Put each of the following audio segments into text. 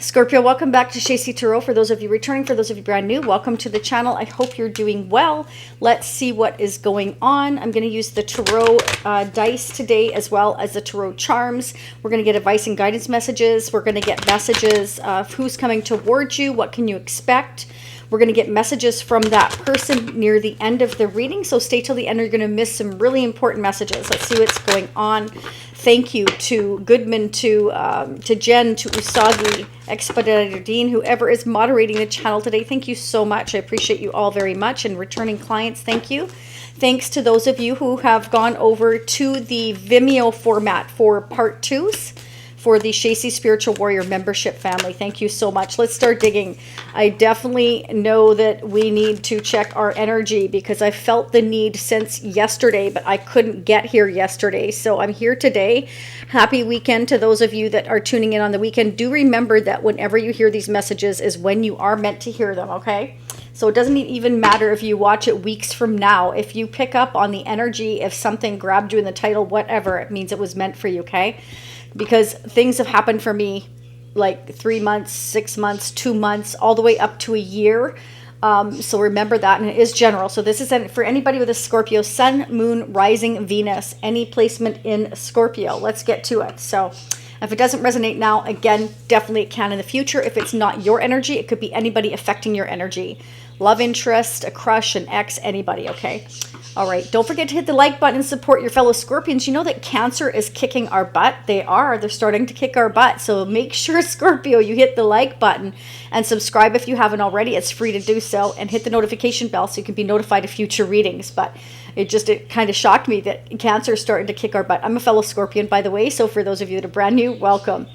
Scorpio, welcome back to Soulmate Tarot. For those of you returning, for those of you brand new, welcome to the channel. I hope you're doing well. Let's see what is going on. I'm going to use the tarot dice today as well as the tarot charms. We're going to get advice and guidance messages. We're going to get messages of who's coming towards you. What can you expect? We're going to get messages from that person near the end of the reading. So stay till the end. You're going to miss some really important messages. Let's see what's going on. Thank you to Goodman, to Jen, to Usagi, Expeditor Dean, whoever is moderating the channel today. Thank you so much. I appreciate you all very much. And returning clients, thank you. Thanks to those of you who have gone over to the Vimeo format for part 2s. For the Shacy Spiritual Warrior membership family. Thank you so much. Let's start digging. I definitely know that we need to check our energy because I felt the need since yesterday, but I couldn't get here yesterday. So I'm here today. Happy weekend to those of you that are tuning in on the weekend. Do remember that whenever you hear these messages is when you are meant to hear them, okay? So it doesn't even matter if you watch it weeks from now. If you pick up on the energy, if something grabbed you in the title, whatever, it means it was meant for you, okay? Because things have happened for me like 3 months, 6 months, 2 months, all the way up to a year. So remember that, and it is general. So this is for anybody with a Scorpio Sun, Moon, Rising, Venus, any placement in Scorpio. Let's get to it. So if it doesn't resonate now, again, definitely it can in the future. If it's not your energy, it could be anybody affecting your energy. Love interest, a crush, an ex, anybody, okay? All right, don't forget to hit the like button and support your fellow Scorpions. You know that Cancer is kicking our butt. They're starting to kick our butt. So make sure, Scorpio, you hit the like button and subscribe if you haven't already. It's free to do so. And hit the notification bell so you can be notified of future readings. But it kind of shocked me that Cancer is starting to kick our butt. I'm a fellow Scorpion, by the way. So for those of you that are brand new, welcome.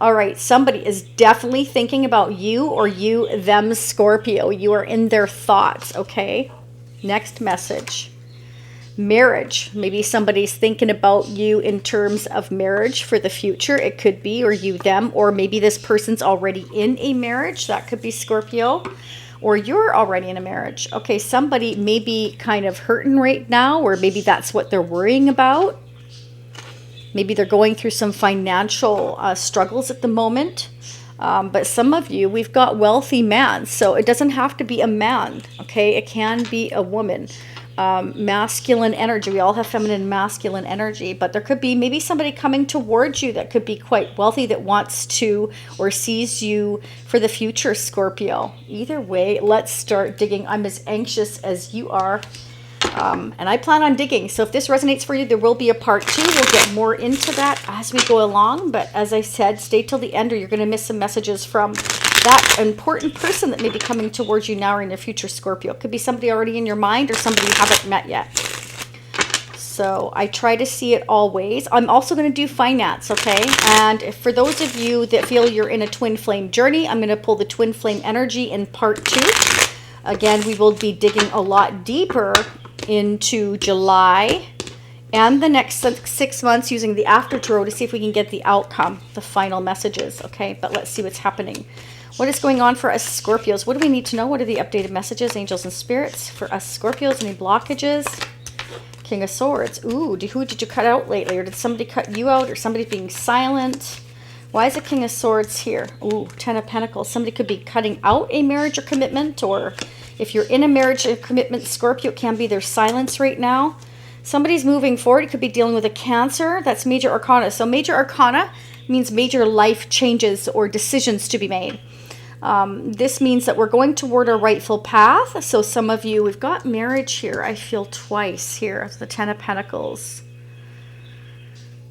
All right, somebody is definitely thinking about you or you, them, Scorpio. You are in their thoughts, okay? Next message. Marriage. Maybe somebody's thinking about you in terms of marriage for the future. It could be, or you, them, or maybe this person's already in a marriage. That could be Scorpio. Or you're already in a marriage. Okay, somebody may be kind of hurting right now, or maybe that's what they're worrying about. Maybe they're going through some financial struggles at the moment. But some of you, we've got wealthy man. So it doesn't have to be a man, okay? It can be a woman. Masculine energy. We all have feminine and masculine energy. But there could be maybe somebody coming towards you that could be quite wealthy that wants to or sees you for the future, Scorpio. Either way, let's start digging. I'm as anxious as you are. And I plan on digging. So if this resonates for you, there will be a part 2. We'll get more into that as we go along. But as I said, stay till the end or you're going to miss some messages from that important person that may be coming towards you now or in the future, Scorpio. It could be somebody already in your mind or somebody you haven't met yet. So I try to see it all ways. I'm also going to do finance, okay? And for those of you that feel you're in a twin flame journey, I'm going to pull the twin flame energy in part 2. Again, we will be digging a lot deeper into July and the next 6 months using the after tarot to see if we can get the outcome, the final messages, okay? But let's see what's happening. What is going on for us Scorpios? What do we need to know? What are the updated messages, angels and spirits for us Scorpios? Any blockages? King of Swords. Ooh, who did you cut out lately? Or did somebody cut you out? Or somebody being silent? Why is the King of Swords here? Ooh, Ten of Pentacles. Somebody could be cutting out a marriage or commitment, or if you're in a marriage or commitment, Scorpio, it can be their silence right now. Somebody's moving forward. It could be dealing with a Cancer. That's major arcana. So major arcana means major life changes or decisions to be made. This means that we're going toward a rightful path. So some of you, we've got marriage here. I feel twice here. The Ten of Pentacles.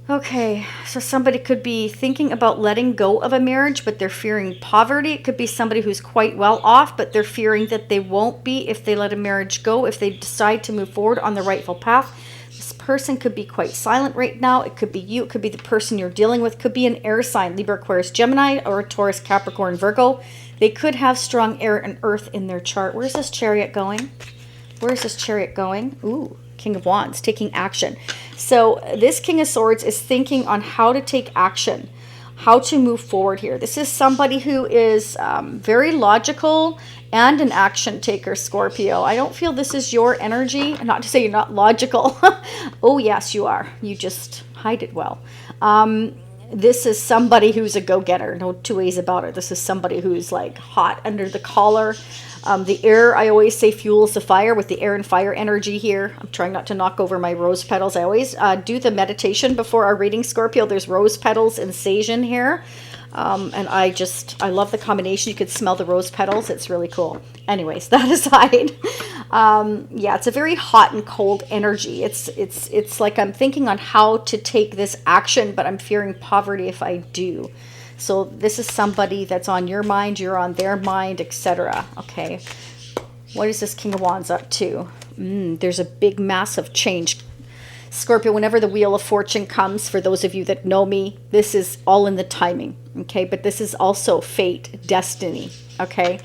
Okay, so somebody could be thinking about letting go of a marriage, but they're fearing poverty. It could be somebody who's quite well off, but they're fearing that they won't be if they let a marriage go, if they decide to move forward on the rightful path. This person could be quite silent right now. It could be you. It could be the person you're dealing with. It could be an air sign, Libra, Aquarius, Gemini, or a Taurus, Capricorn, Virgo. They could have strong air and earth in their chart. Where's this Chariot going? Where's this Chariot going? Ooh, King of Wands, taking action. So this King of Swords is thinking on how to take action, how to move forward here. This is somebody who is very logical and an action taker, Scorpio. I don't feel this is your energy. Not to say you're not logical. Oh, yes, you are. You just hide it well. This is somebody who's a go-getter. No two ways about it. This is somebody who's like hot under the collar. The air, I always say, fuels the fire with the air and fire energy here. I'm trying not to knock over my rose petals. I always do the meditation before our reading, Scorpio. There's rose petals and sage in here. And I love the combination. You could smell the rose petals. It's really cool. Anyways, that aside, yeah, it's a very hot and cold energy. It's like I'm thinking on how to take this action, but I'm fearing poverty if I do. So this is somebody that's on your mind, you're on their mind, etc. Okay, what is this King of Wands up to? There's a big, massive change. Scorpio, whenever the Wheel of Fortune comes, for those of you that know me, this is all in the timing, okay? But this is also fate, destiny, okay?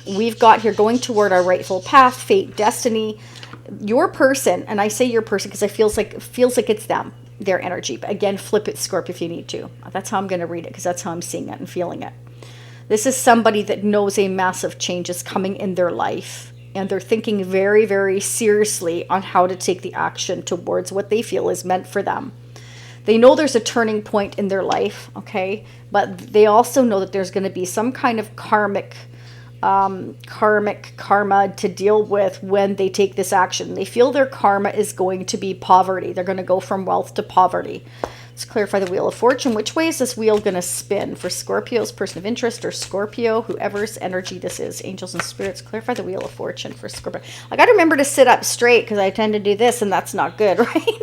We've got here going toward our rightful path, fate, destiny. Your person, and I say your person because it feels like it's them, their energy. But again, flip it, Scorpio, if you need to. That's how I'm going to read it because that's how I'm seeing it and feeling it. This is somebody that knows a massive change is coming in their life. And they're thinking very, very seriously on how to take the action towards what they feel is meant for them. They know there's a turning point in their life, okay? But they also know that there's going to be some kind of karma to deal with when they take this action. They feel their karma is going to be poverty. They're going to go from wealth to poverty. Let's clarify the Wheel of Fortune. Which way is this wheel going to spin for Scorpio's person of interest or Scorpio, whoever's energy this is? Angels and spirits, clarify the Wheel of Fortune for Scorpio. I got to remember to sit up straight because I tend to do this and that's not good, right?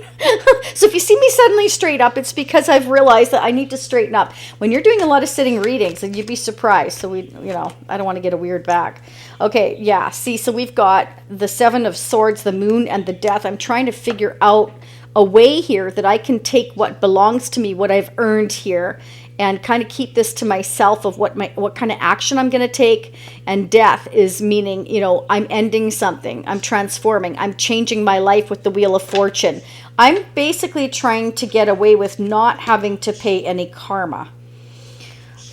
So if you see me suddenly straight up, it's because I've realized that I need to straighten up. When you're doing a lot of sitting readings, and you'd be surprised. So I don't want to get a weird back. Okay, yeah, see, so we've got the Seven of Swords, the Moon, and the Death. I'm trying to figure out a way here that I can take what belongs to me, what I've earned here, and kind of keep this to myself of what kind of action I'm going to take. And death is meaning, I'm ending something, I'm transforming, I'm changing my life with the Wheel of Fortune. I'm basically trying to get away with not having to pay any karma,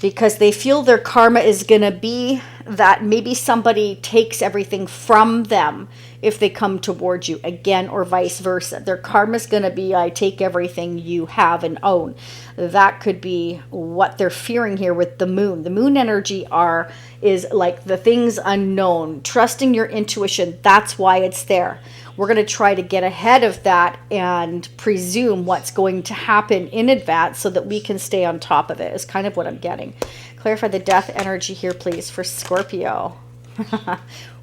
because they feel their karma is going to be that maybe somebody takes everything from them if they come towards you again, or vice versa. Their karma is going to be, I take everything you have and own. That could be what they're fearing here with the moon. The moon energy is like the things unknown, trusting your intuition. That's why it's there. We're going to try to get ahead of that and presume what's going to happen in advance so that we can stay on top of it, is kind of what I'm getting. Clarify the death energy here, please, for Scorpio.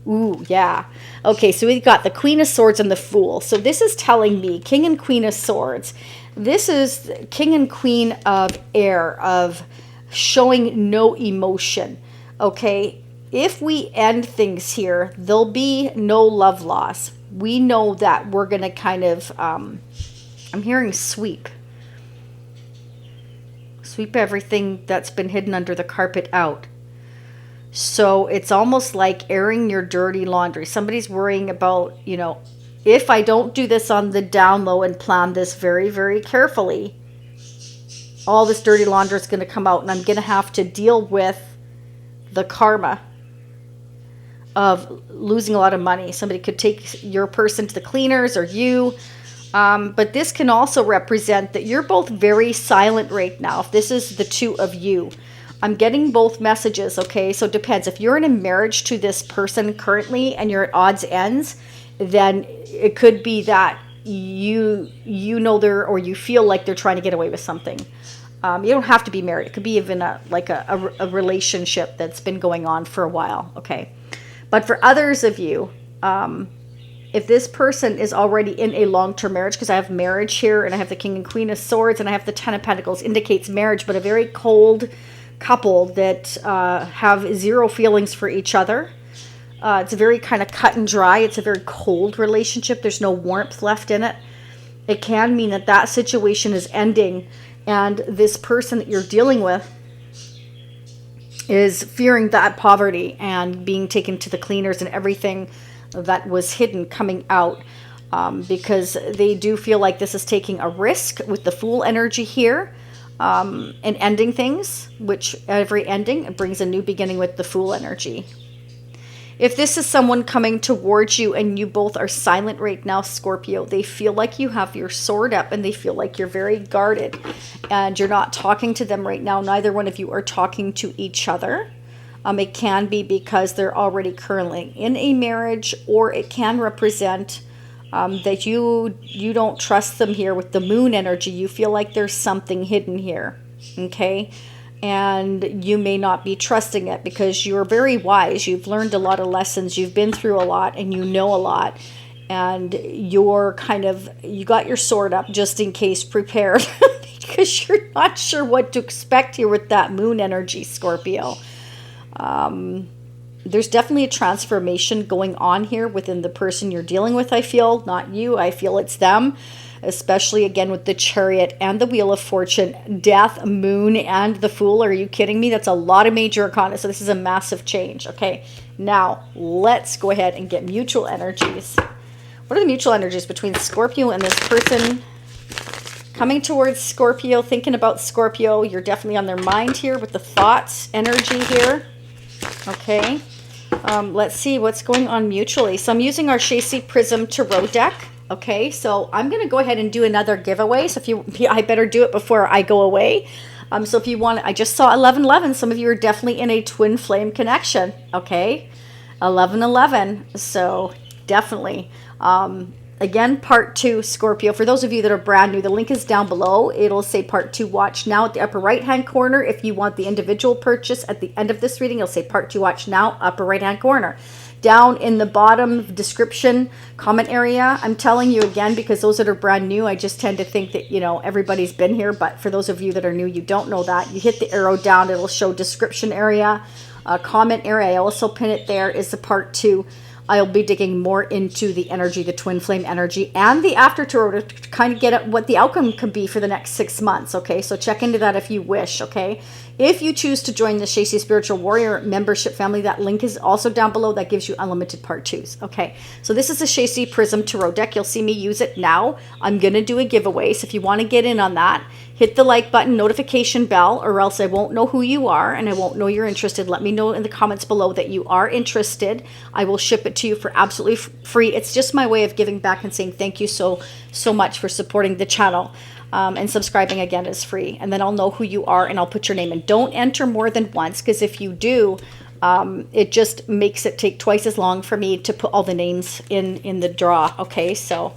Ooh, yeah. Okay, so we've got the Queen of Swords and the Fool. So this is telling me King and Queen of Swords. This is King and Queen of Air, of showing no emotion. Okay, if we end things here, there'll be no love loss. We know that we're going to kind of, I'm hearing sweep everything that's been hidden under the carpet out. So it's almost like airing your dirty laundry. Somebody's worrying about, if I don't do this on the down low and plan this very, very carefully, all this dirty laundry is going to come out and I'm going to have to deal with the karma of losing a lot of money. Somebody could take your person to the cleaners or you. But this can also represent that you're both very silent right now. If this is the two of you, I'm getting both messages, okay? So it depends. If you're in a marriage to this person currently and you're at odds ends, then it could be that you or you feel like they're trying to get away with something. You don't have to be married. It could be even a relationship that's been going on for a while, okay? But for others of you, if this person is already in a long-term marriage, because I have marriage here and I have the King and Queen of Swords and I have the Ten of Pentacles, indicates marriage, but a very cold couple that have zero feelings for each other. It's a very kind of cut and dry. It's a very cold relationship. There's no warmth left in it. It can mean that situation is ending, and this person that you're dealing with is fearing that poverty and being taken to the cleaners and everything that was hidden coming out, because they do feel like this is taking a risk with the Fool energy here, and ending things, which every ending brings a new beginning with the Fool energy. If this is someone coming towards you and you both are silent right now, Scorpio, they feel like you have your sword up and they feel like you're very guarded and you're not talking to them right now. Neither one of you are talking to each other. It can be because they're already currently in a marriage, or it can represent that you don't trust them here with the moon energy. You feel like there's something hidden here, okay? And you may not be trusting it because you're very wise. You've learned a lot of lessons. You've been through a lot and you know a lot. And you're you got your sword up just in case, prepared, because you're not sure what to expect here with that moon energy, Scorpio. There's definitely a transformation going on here within the person you're dealing with, I feel. Not you, I feel it's them. Especially again with the Chariot and the Wheel of Fortune, Death, Moon, and the Fool. Are you kidding me? That's a lot of major arcana. So this is a massive change. Okay, now let's go ahead and get mutual energies. What are the mutual energies between Scorpio and this person coming towards Scorpio, thinking about Scorpio? You're definitely on their mind here with the thoughts energy here. Okay, let's see what's going on mutually. So I'm using our Shacey Prism Tarot deck. Okay, so I'm going to go ahead and do another giveaway. So I better do it before I go away. So if you want, I just saw 1111. Some of you are definitely in a twin flame connection. Okay, 1111. So definitely. Again, part 2, Scorpio. For those of you that are brand new, the link is down below. It'll say part 2, watch now at the upper right-hand corner. If you want the individual purchase at the end of this reading, it'll say part 2, watch now, upper right-hand corner. Down in the bottom description comment area, I'm telling you again, because those that are brand new, I just tend to think that, you know, everybody's been here. But for those of you that are new, you don't know that. You hit the arrow down, it'll show description area, comment area. I also pin it there, is the part 2. I'll be digging more into the energy, the twin flame energy, and the after tarot to kind of get at what the outcome could be for the next 6 months. Okay, so check into that if you wish. Okay, if you choose to join the Shacey Spiritual Warrior membership family, that link is also down below. That gives you unlimited part 2s. Okay, so this is a Shacey Prism Tarot deck. You'll see me use it now. I'm going to do a giveaway, so if you want to get in on that, hit the like button, notification bell, or else I won't know who you are and I won't know you're interested. Let me know in the comments below that you are interested. I will ship it to you for absolutely free. It's just my way of giving back and saying thank you so much for supporting the channel. And subscribing again is free. And then I'll know who you are and I'll put your name in. Don't enter more than once, because if you do, it just makes it take twice as long for me to put all the names in the draw. Okay, so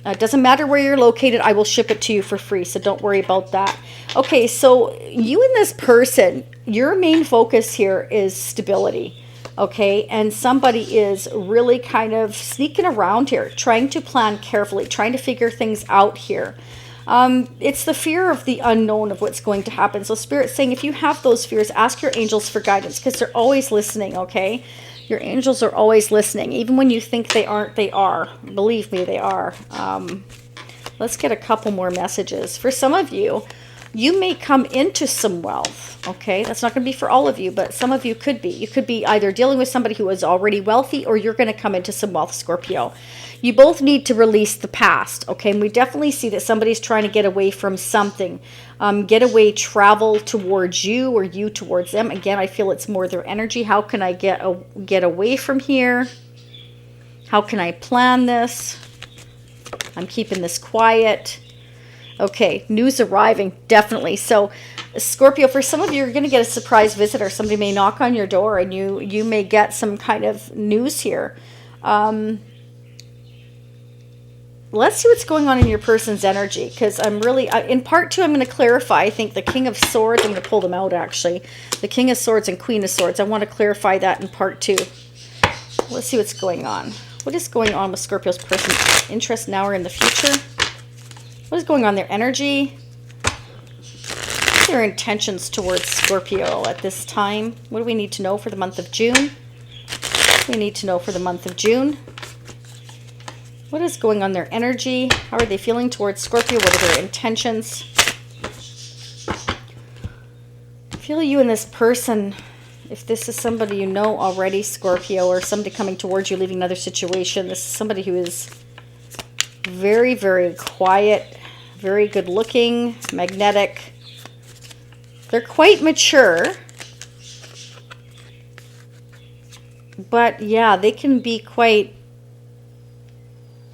it doesn't matter where you're located. I will ship it to you for free, so don't worry about that. Okay, so you and this person, your main focus here is stability. Okay, and somebody is really kind of sneaking around here, trying to plan carefully, trying to figure things out here. It's the fear of the unknown of what's going to happen. So Spirit's saying if you have those fears, ask your angels for guidance, because they're always listening, okay? Your angels are always listening. Even when you think they aren't, they are. Believe me, they are. Let's get a couple more messages. For some of you, you may come into some wealth, okay? That's not going to be for all of you, but some of you could be. You could be either dealing with somebody who is already wealthy, or you're going to come into some wealth, Scorpio. You both need to release the past, okay? And we definitely see that somebody's trying to get away from something. Get away, travel towards you, or you towards them. Again, I feel it's more their energy. How can I get away from here? How can I plan this? I'm keeping this quiet. Okay, news arriving, definitely. So, Scorpio, for some of you, you're going to get a surprise visitor. Somebody may knock on your door, and you may get some kind of news here. Let's see what's going on in your person's energy, because I'm really, in part 2, I'm going to clarify, I think, the King of Swords. I'm going to pull them out, actually. The King of Swords and Queen of Swords. I want to clarify that in part 2. Let's see what's going on. What is going on with Scorpio's person's interest now or in the future? What is going on their energy? What are their intentions towards Scorpio at this time? What do we need to know for the month of June? We need to know for the month of June. What is going on their energy? How are they feeling towards Scorpio? What are their intentions? I feel you and this person, if this is somebody you know already, Scorpio, or somebody coming towards you, leaving another situation, this is somebody who is very, very quiet, very good looking, magnetic. They're quite mature. But yeah, they can be quite,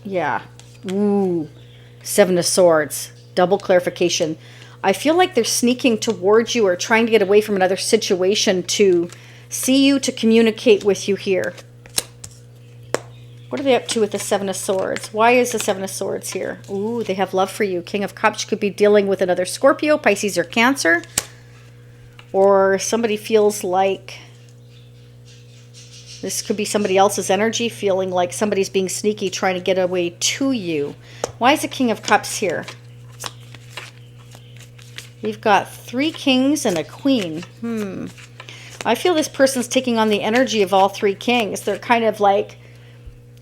yeah. Ooh, Seven of Swords. Double clarification. I feel like they're sneaking towards you or trying to get away from another situation to see you, to communicate with you here. What are they up to with the Seven of Swords? Why is the Seven of Swords here? Ooh, they have love for you. King of Cups could be dealing with another Scorpio, Pisces, or Cancer. Or somebody feels like this could be somebody else's energy, feeling like somebody's being sneaky, trying to get away to you. Why is the King of Cups here? We've got 3 kings and a queen. I feel this person's taking on the energy of all 3 kings. They're kind of like,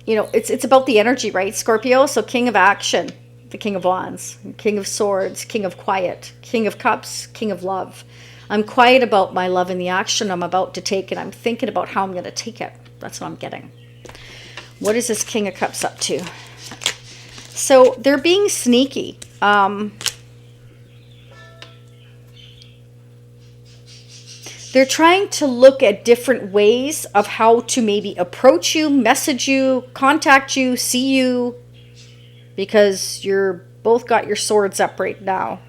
you know, it's about the energy, right, Scorpio? So King of Action, the King of Wands, King of Swords, King of Quiet, King of Cups, King of Love. I'm quiet about my love and the action I'm about to take, and I'm thinking about how I'm going to take it. That's what I'm getting. What is this King of Cups up to? So they're being sneaky. They're trying to look at different ways of how to maybe approach you, message you, contact you, see you, because you're both got your swords up right now.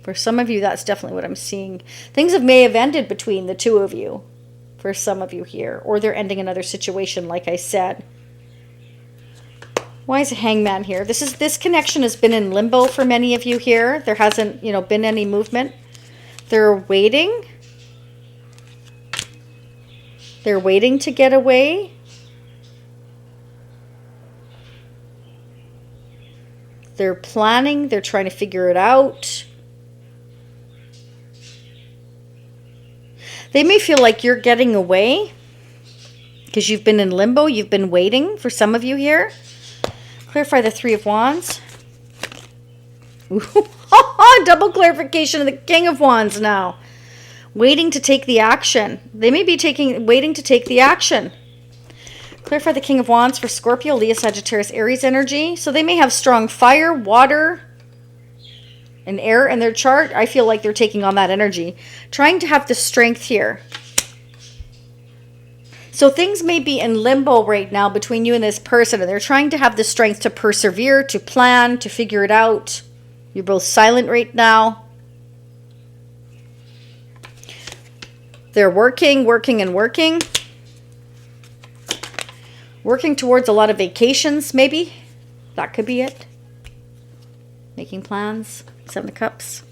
For some of you, that's definitely what I'm seeing. Things may have ended between the 2 of you for some of you here, or they're ending another situation, like I said. Why is a Hangman here? This connection has been in limbo for many of you here. There hasn't, you know, been any movement. They're waiting. They're waiting to get away. They're planning. They're trying to figure it out. They may feel like you're getting away because you've been in limbo. You've been waiting for some of you here. Clarify the 3 of Wands. Double clarification of the King of Wands now. Waiting to take the action. They may be waiting to take the action. Clarify the King of Wands for Scorpio, Leo, Sagittarius, Aries energy. So they may have strong fire, water, and air in their chart. I feel like they're taking on that energy. Trying to have the strength here. So things may be in limbo right now between you and this person, and they're trying to have the strength to persevere, to plan, to figure it out. You're both silent right now. They're working. Working towards a lot of vacations, maybe. That could be it. Making plans. 7 of Cups.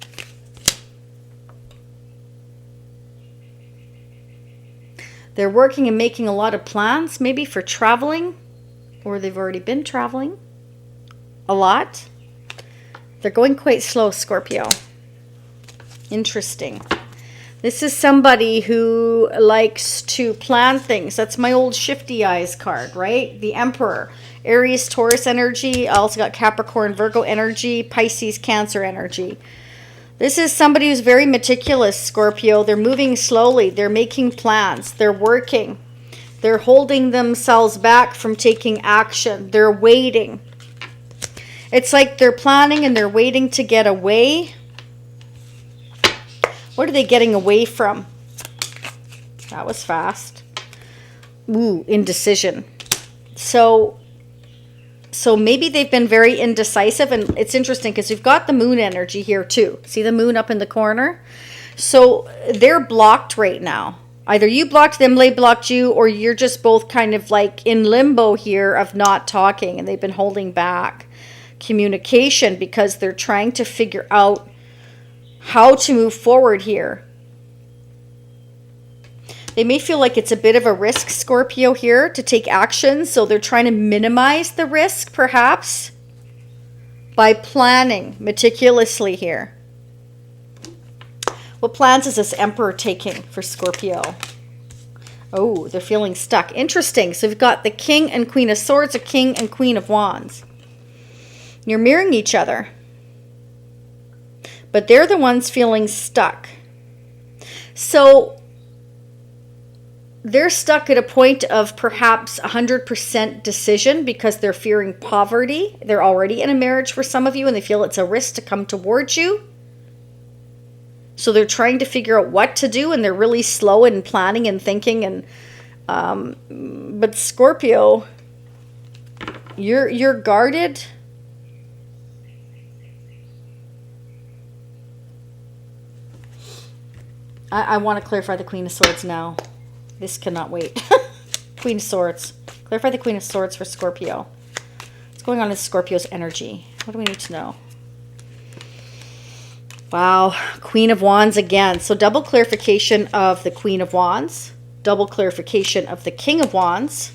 They're working and making a lot of plans, maybe for traveling, or they've already been traveling a lot. They're going quite slow, Scorpio. Interesting. This is somebody who likes to plan things. That's my old Shifty Eyes card, right? The Emperor. Aries, Taurus energy. I also got Capricorn, Virgo energy. Pisces, Cancer energy. This is somebody who's very meticulous, Scorpio. They're moving slowly. They're making plans. They're working. They're holding themselves back from taking action. They're waiting. It's like they're planning and they're waiting to get away. What are they getting away from? That was fast. Ooh, indecision. So maybe they've been very indecisive, and it's interesting because we've got the moon energy here too. See the moon up in the corner? So they're blocked right now. Either you blocked them, they blocked you, or you're just both kind of like in limbo here of not talking, and they've been holding back communication because they're trying to figure out how to move forward here. They may feel like it's a bit of a risk, Scorpio, here to take action. So they're trying to minimize the risk, perhaps, by planning meticulously here. What plans is this Emperor taking for Scorpio? Oh, they're feeling stuck. Interesting. So we've got the King and Queen of Swords, a King and Queen of Wands. You're mirroring each other. But they're the ones feeling stuck. So they're stuck at a point of perhaps 100% decision because they're fearing poverty. They're already in a marriage for some of you, and they feel it's a risk to come towards you. So they're trying to figure out what to do, and they're really slow in planning and thinking and But Scorpio, you're guarded. I want to clarify the Queen of Swords now. This cannot wait. Queen of Swords. Clarify the Queen of Swords for Scorpio. What's going on in Scorpio's energy? What do we need to know? Wow. Queen of Wands again. So double clarification of the Queen of Wands. Double clarification of the King of Wands.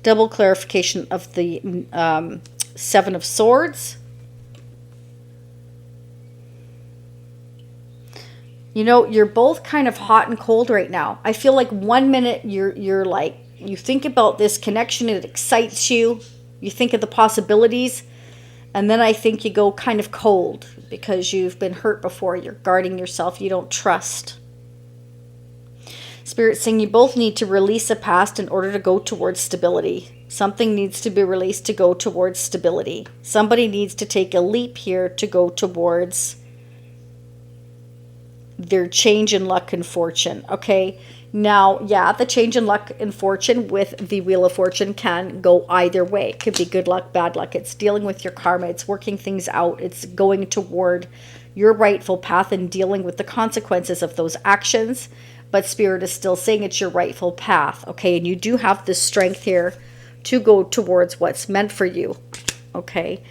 Double clarification of the Seven of Swords. You know, you're both kind of hot and cold right now. I feel like 1 minute you're like, you think about this connection, it excites you. You think of the possibilities. And then I think you go kind of cold because you've been hurt before. You're guarding yourself. You don't trust. Spirit's saying you both need to release a past in order to go towards stability. Something needs to be released to go towards stability. Somebody needs to take a leap here to go towards their change in luck and fortune. Okay. Now, yeah, the change in luck and fortune with the Wheel of Fortune can go either way. It could be good luck, bad luck. It's dealing with your karma. It's working things out. It's going toward your rightful path and dealing with the consequences of those actions. But Spirit is still saying it's your rightful path. Okay. And you do have the strength here to go towards what's meant for you. Okay.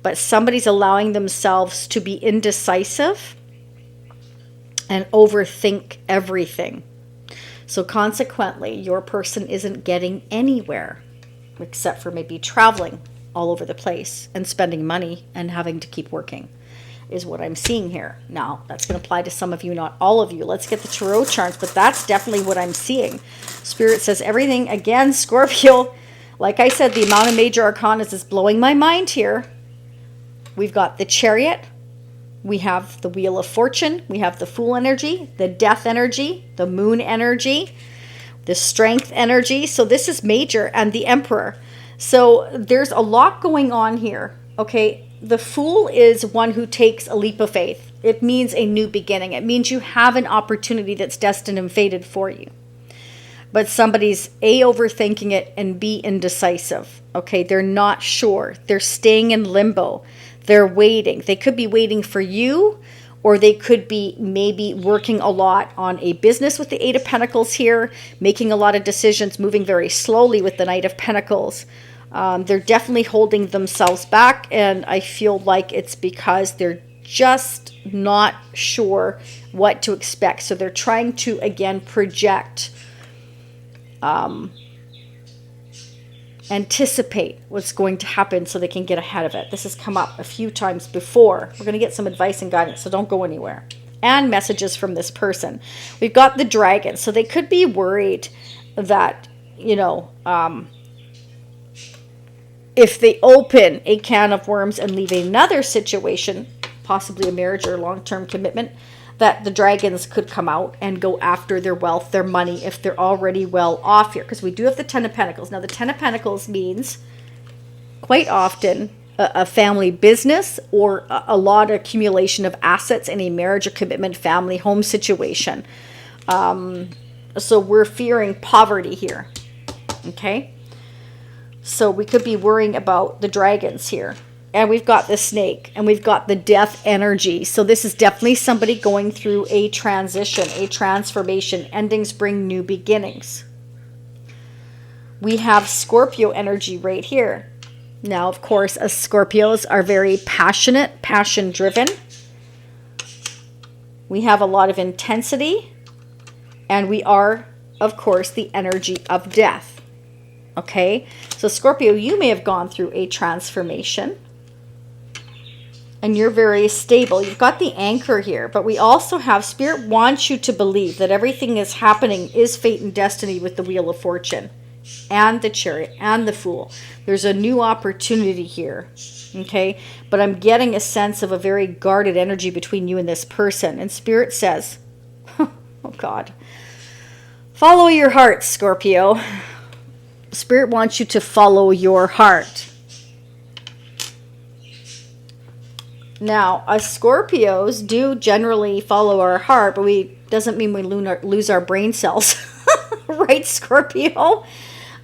But somebody's allowing themselves to be indecisive and overthink everything. So consequently, your person isn't getting anywhere except for maybe traveling all over the place and spending money and having to keep working is what I'm seeing here. Now, that's going to apply to some of you, not all of you. Let's get the tarot charts, but that's definitely what I'm seeing. Spirit says everything, again, Scorpio, like I said, the amount of major arcanas is blowing my mind here. We've got the Chariot. We have the Wheel of Fortune. We have the Fool energy, the Death energy, the Moon energy, the Strength energy. So this is major, and the Emperor. So there's a lot going on here. Okay. The Fool is one who takes a leap of faith. It means a new beginning. It means you have an opportunity that's destined and fated for you. But somebody's A, overthinking it, and B, indecisive. Okay. They're not sure. They're staying in limbo. They're waiting. They could be waiting for you, or they could be maybe working a lot on a business with the Eight of Pentacles here, making a lot of decisions, moving very slowly with the Knight of Pentacles. They're definitely holding themselves back, and I feel like it's because they're just not sure what to expect. So they're trying to, again, project, anticipate what's going to happen so they can get ahead of it. This has come up a few times before. We're going to get some advice and guidance, so don't go anywhere. And messages from this person. We've got the Dragon. So they could be worried that, you know, if they open a can of worms and leave another situation, possibly a marriage or long-term commitment, that the dragons could come out and go after their wealth, their money, if they're already well off here. Because we do have the Ten of Pentacles. Now, the Ten of Pentacles means quite often a family business or a lot of accumulation of assets in a marriage or commitment, family, home situation. So we're fearing poverty here. Okay? So we could be worrying about the dragons here. And we've got the Snake, and we've got the Death energy. So this is definitely somebody going through a transition, a transformation. Endings bring new beginnings. We have Scorpio energy right here. Now, of course, us Scorpios are very passionate, passion-driven. We have a lot of intensity. And we are, of course, the energy of death. Okay? So Scorpio, you may have gone through a transformation. And you're very stable. You've got the Anchor here. But we also have, Spirit wants you to believe that everything is happening is fate and destiny with the Wheel of Fortune. And the Chariot. And the Fool. There's a new opportunity here. Okay? But I'm getting a sense of a very guarded energy between you and this person. And Spirit says, oh God, follow your heart, Scorpio. Spirit wants you to follow your heart. Now, us Scorpios do generally follow our heart, but doesn't mean we lose our brain cells. Right, Scorpio?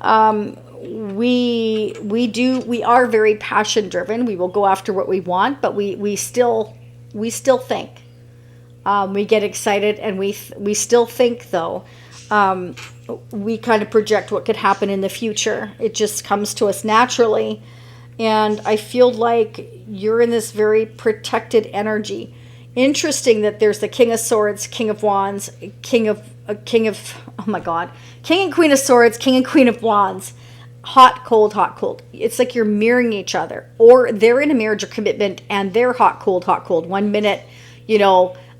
We are very passion driven. We will go after what we want, but we still think. We get excited, and we still think, though. We kind of project what could happen in the future. It just comes to us naturally. And I feel like you're in this very protected energy. Interesting that there's the King of Swords, King of Wands, King oh my God, King and Queen of Swords, King and Queen of Wands. Hot, cold, hot, cold. It's like you're mirroring each other. Or they're in a marriage or commitment and they're hot, cold, hot, cold. 1 minute,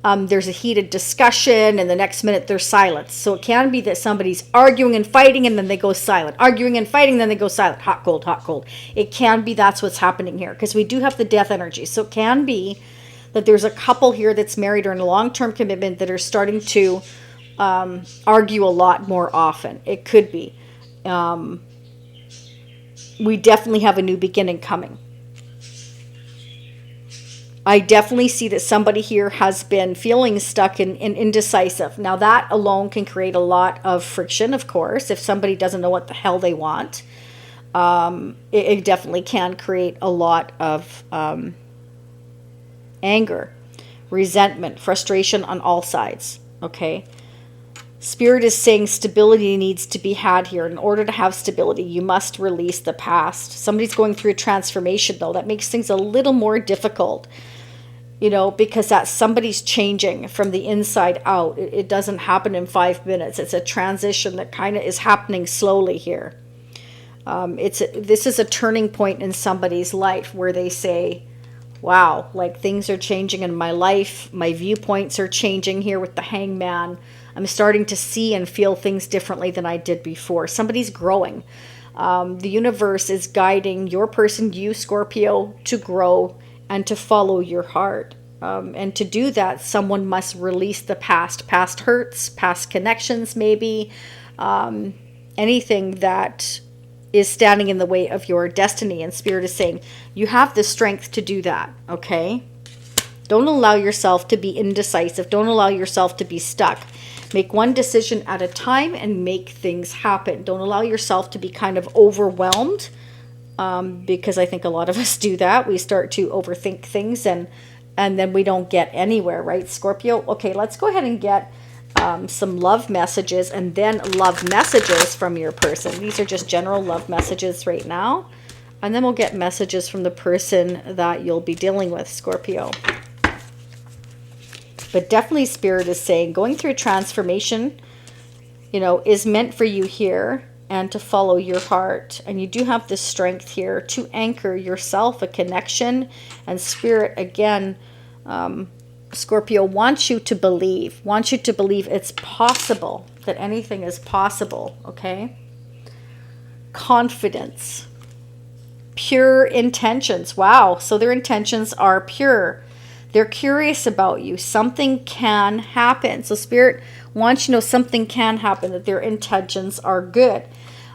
there's a heated discussion, and the next minute there's silence. So it can be that somebody's arguing and fighting, and then they go silent. Arguing and fighting, then they go silent. Hot, cold, hot, cold. It can be that's what's happening here, because we do have the death energy. So it can be that there's a couple here that's married or in a long-term commitment that are starting to argue a lot more often. It could be. We definitely have a new beginning coming. I definitely see that somebody here has been feeling stuck and indecisive. Now, that alone can create a lot of friction, of course. If somebody doesn't know what the hell they want, it definitely can create a lot of anger, resentment, frustration on all sides, okay? Spirit is saying stability needs to be had here. In order to have stability, you must release the past. Somebody's going through a transformation, though. That makes things a little more difficult, because that somebody's changing from the inside out. It doesn't happen in 5 minutes. It's a transition that kind of is happening slowly here. This is a turning point in somebody's life where they say, wow, like things are changing in my life. My viewpoints are changing here with the Hangman. I'm starting to see and feel things differently than I did before. Somebody's growing. The universe is guiding your person, you, Scorpio, to grow and to follow your heart. And to do that, someone must release the past. Past hurts, past connections, maybe. Anything that is standing in the way of your destiny. And Spirit is saying, you have the strength to do that, okay? Don't allow yourself to be indecisive. Don't allow yourself to be stuck. Make one decision at a time and make things happen. Don't allow yourself to be kind of overwhelmed, because I think a lot of us do that. We start to overthink things and then we don't get anywhere, right, Scorpio? Okay, let's go ahead and get some love messages and then love messages from your person. These are just general love messages right now. And then we'll get messages from the person that you'll be dealing with, Scorpio. But definitely Spirit is saying going through a transformation, is meant for you here and to follow your heart. And you do have this strength here to anchor yourself, a connection. And Spirit, again, Scorpio wants you to believe it's possible, that anything is possible, okay? Confidence. Pure intentions. Wow, so their intentions are pure. They're curious about you. Something can happen. So Spirit wants you to know something can happen, that their intentions are good.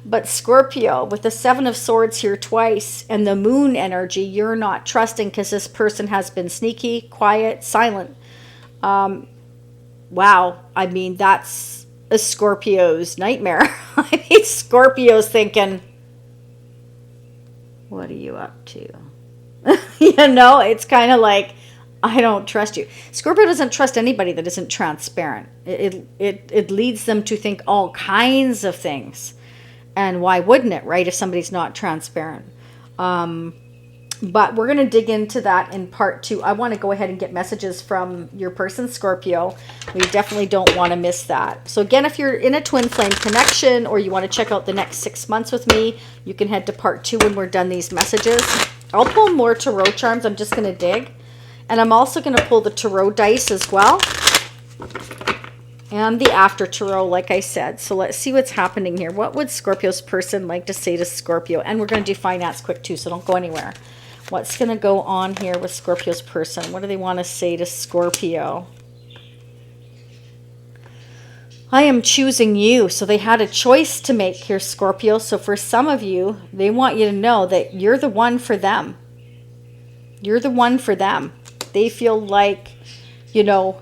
But Scorpio, with the Seven of Swords here twice and the Moon energy, you're not trusting because this person has been sneaky, quiet, silent. Wow. I mean, that's a Scorpio's nightmare. I mean, Scorpio's thinking, what are you up to? It's kind of like, I don't trust you. Scorpio doesn't trust anybody that isn't transparent. It leads them to think all kinds of things. And why wouldn't it, right, if somebody's not transparent? But we're going to dig into that in part 2. I want to go ahead and get messages from your person, Scorpio. We definitely don't want to miss that. So again, if you're in a twin flame connection or you want to check out the next 6 months with me, you can head to part 2 when we're done these messages. I'll pull more tarot charms. I'm just going to dig. And I'm also going to pull the tarot dice as well. And the after tarot, like I said. So let's see what's happening here. What would Scorpio's person like to say to Scorpio? And we're going to do finance quick too, so don't go anywhere. What's going to go on here with Scorpio's person? What do they want to say to Scorpio? I am choosing you. So they had a choice to make here, Scorpio. So for some of you, they want you to know that you're the one for them. You're the one for them. They feel like, you know,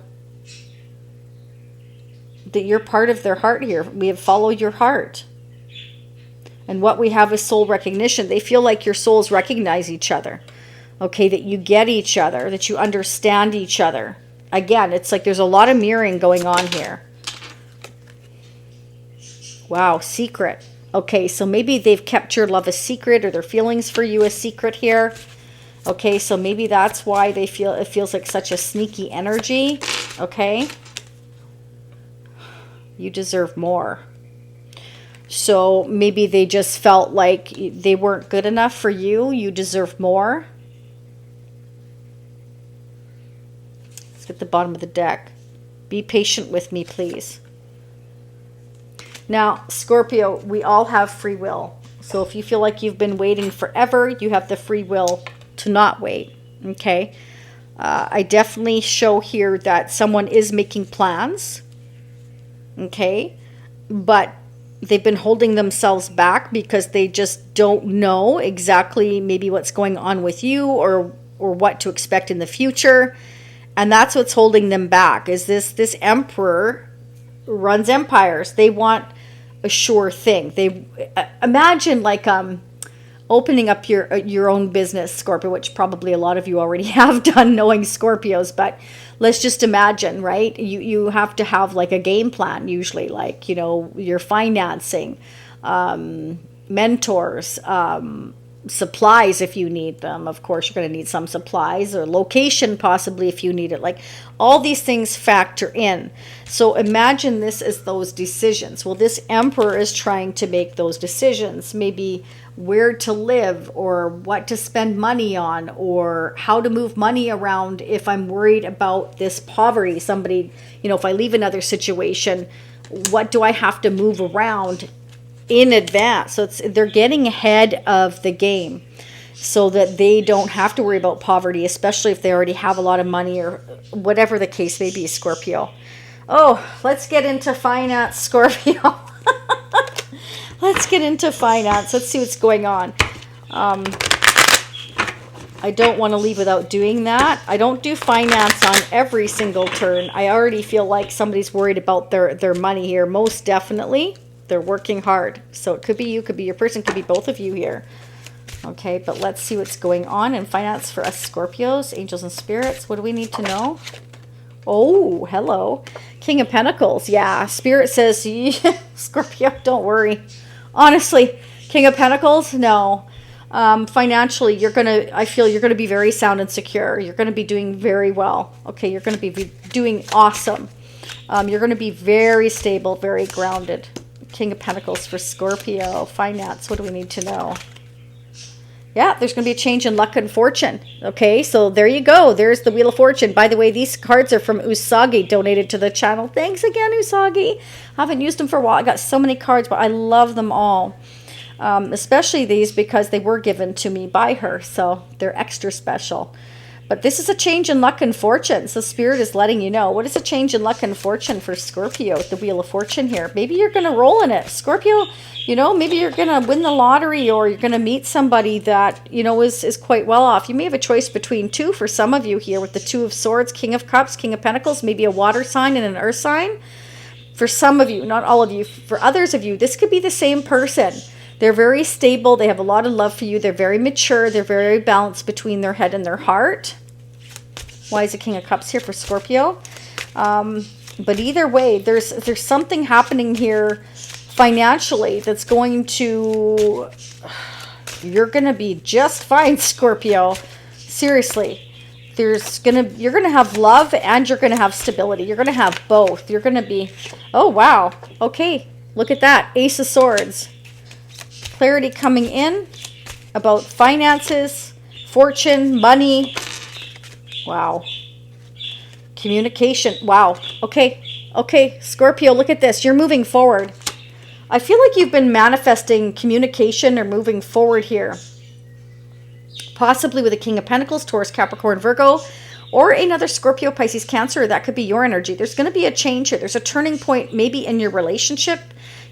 that you're part of their heart here. We have follow your heart. And what we have is soul recognition. They feel like your souls recognize each other. Okay, that you get each other, that you understand each other. Again, it's like there's a lot of mirroring going on here. Wow, secret. Okay, so maybe they've kept your love a secret, or their feelings for you a secret here. Okay, so maybe that's why they feel it feels like such a sneaky energy. Okay. You deserve more. So maybe they just felt like they weren't good enough for you. You deserve more. Let's get the bottom of the deck. Be patient with me, please. Now, Scorpio, we all have free will. So if you feel like you've been waiting forever, you have the free will to not wait. Okay. I definitely show here that someone is making plans. Okay. But they've been holding themselves back because they just don't know exactly maybe what's going on with you, or what to expect in the future. And that's what's holding them back, is this emperor runs empires. They want a sure thing. They imagine like opening up your own business, Scorpio, which probably a lot of you already have done, knowing Scorpios. But let's just imagine, right? You have to have like a game plan, usually, like, you know, your financing, mentors, supplies if you need them. Of course, you're going to need some supplies, or location possibly if you need it. Like, all these things factor in. So imagine this as those decisions. Well, this emperor is trying to make those decisions. Maybe where to live, or what to spend money on, or how to move money around if I'm worried about this poverty. Somebody, you know, if I leave another situation, what do I have to move around in advance? So they're getting ahead of the game so that they don't have to worry about poverty, especially if they already have a lot of money, or whatever the case may be, Scorpio. Oh, let's get into finance, Scorpio. Let's get into finance. Let's see what's going on. I don't want to leave without doing that. I don't do finance on every single turn. I already feel like somebody's worried about their money here. Most definitely. They're working hard. So it could be you, could be your person, could be both of you here. Okay, but let's see what's going on in finance for us Scorpios, angels and spirits. What do we need to know? Oh, hello. King of Pentacles. Yeah, Spirit says, Scorpio, don't worry. Honestly, King of Pentacles, no. Financially, I feel you're going to be very sound and secure. You're going to be doing very well. Okay, you're going to be doing awesome. You're going to be very stable, very grounded. King of Pentacles for Scorpio. Finance, what do we need to know? Yeah, there's going to be a change in luck and fortune. Okay, so there you go. There's the Wheel of Fortune. By the way, these cards are from Usagi, donated to the channel. Thanks again, Usagi. I haven't used them for a while. I got so many cards, but I love them all. Especially these, because they were given to me by her, so they're extra special. But this is a change in luck and fortune. So Spirit is letting you know. What is a change in luck and fortune for Scorpio with the Wheel of Fortune here? Maybe you're going to roll in it. Scorpio, you know, maybe you're going to win the lottery, or you're going to meet somebody that, you know, is quite well off. You may have a choice between two for some of you here with the Two of Swords, King of Cups, King of Pentacles, maybe a water sign and an earth sign. For some of you, not all of you. For others of you, this could be the same person. They're very stable. They have a lot of love for you. They're very mature. They're very balanced between their head and their heart. Why is the King of Cups here for Scorpio? But either way, there's something happening here financially that's going to... You're going to be just fine, Scorpio. Seriously. You're going to have love, and you're going to have stability. You're going to have both. You're going to be... Oh, wow. Okay. Look at that. Ace of Swords. Clarity coming in about finances, fortune, money. Wow. Communication. Wow. Okay. Okay, Scorpio, look at this. You're moving forward. I feel like you've been manifesting communication or moving forward here. Possibly with a King of Pentacles, Taurus, Capricorn, Virgo, or another Scorpio, Pisces, Cancer. That could be your energy. There's going to be a change here. There's a turning point maybe in your relationship.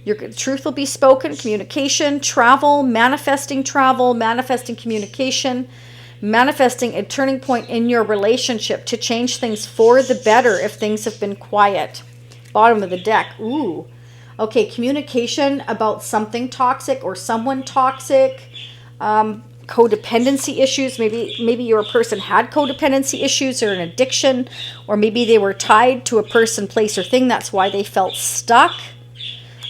Your truth will be spoken, communication, travel, manifesting communication, manifesting a turning point in your relationship to change things for the better if things have been quiet. Bottom of the deck. Ooh. Okay, communication about something toxic or someone toxic. Codependency issues. Maybe your person had codependency issues or an addiction, or maybe they were tied to a person, place, or thing. That's why they felt stuck.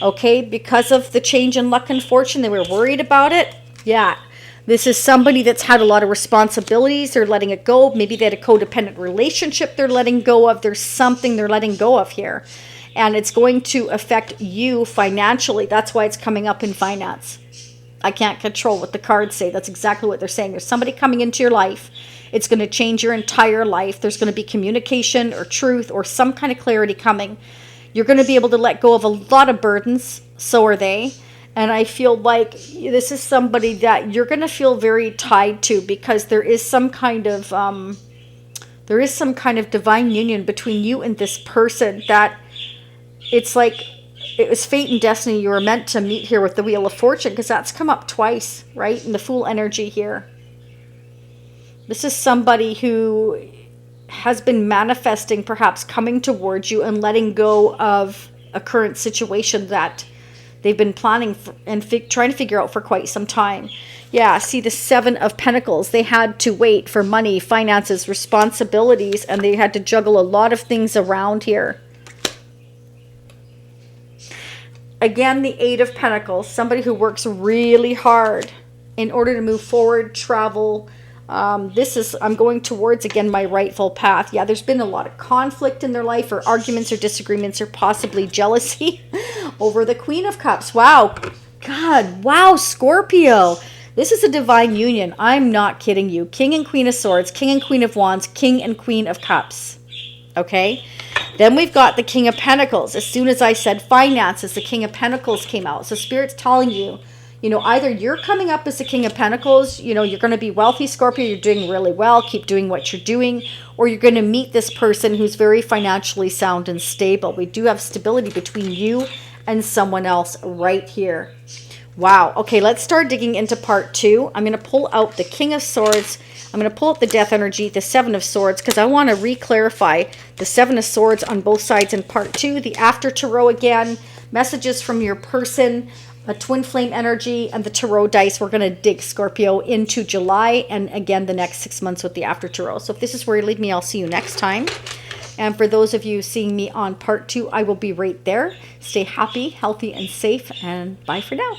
Okay, because of the change in luck and fortune, they were worried about it. Yeah, this is somebody that's had a lot of responsibilities. They're letting it go. Maybe they had a codependent relationship they're letting go of. There's something they're letting go of here. And it's going to affect you financially. That's why it's coming up in finance. I can't control what the cards say. That's exactly what they're saying. There's somebody coming into your life. It's going to change your entire life. There's going to be communication or truth or some kind of clarity coming. You're going to be able to let go of a lot of burdens. So are they. And I feel like this is somebody that you're going to feel very tied to, because there is some kind of divine union between you and this person, that it's like it was fate and destiny. You were meant to meet here with the Wheel of Fortune, because that's come up twice, right? In the Fool energy here. This is somebody who has been manifesting, perhaps coming towards you and letting go of a current situation that they've been planning for and trying to figure out for quite some time. Yeah, see the Seven of Pentacles. They had to wait for money, finances, responsibilities, and they had to juggle a lot of things around here. Again, the Eight of Pentacles, somebody who works really hard in order to move forward, travel. I'm going towards, again, my rightful path. Yeah, there's been a lot of conflict in their life, or arguments or disagreements, or possibly jealousy over the Queen of Cups. Wow. God, wow, Scorpio. This is a divine union. I'm not kidding you. King and Queen of Swords, King and Queen of Wands, King and Queen of Cups. Okay? Then we've got the King of Pentacles. As soon as I said finances, the King of Pentacles came out. So Spirit's telling you, either you're coming up as the King of Pentacles, you're going to be wealthy, Scorpio, you're doing really well, keep doing what you're doing, or you're going to meet this person who's very financially sound and stable. We do have stability between you and someone else right here. Wow. Okay, let's start digging into part 2. I'm going to pull out the King of Swords. I'm going to pull out the Death energy, the Seven of Swords, because I want to re-clarify the Seven of Swords on both sides in part 2. The After Tarot again, messages from your person, a Twin Flame energy, and the Tarot dice. We're going to dig, Scorpio, into July and again the next 6 months with the After Tarot. So if this is where you lead me, I'll see you next time. And for those of you seeing me on part 2, I will be right there. Stay happy, healthy, and safe, and bye for now.